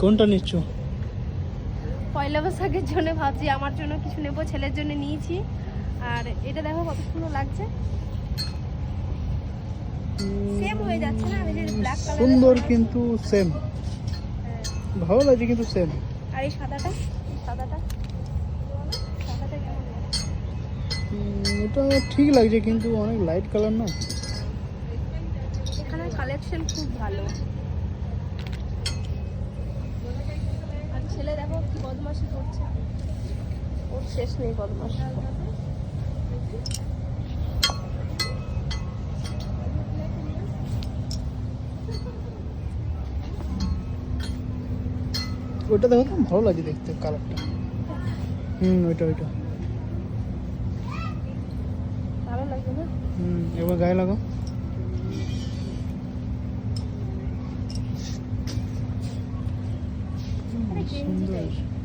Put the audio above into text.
কোনটা নিচ্ছ? পয়লা বৈশাখের জন্য ভাবছি, আমার জন্য কিছু নেবো, ছেলের জন্য নিয়েছি। আর এটা দেখো কত সুন্দর লাগছে, সেম হয়ে যাচ্ছে না, এই যে ব্ল্যাক কালার সুন্দর কিন্তু সেম, ভালো লাগছে কিন্তু সেম। আর এই সাদাটা, সাদাটা সাদাটা কেমন লাগছে? এটা ঠিক লাগছে কিন্তু অনেক লাইট কালার না। এখানে কালেকশন খুব ভালো। আর ছেলে দেখো কি বদমাশি করছে, ওর শেষ নেই বদমাশি। ওইটা দেখো তো, ভালো লাগছে দেখতে কালারটা। ওইটা ওইটা ভালো লাগবে না? এবার গায়ে লাগাও। আরে গেঞ্জি সুন্দর। টাইপ।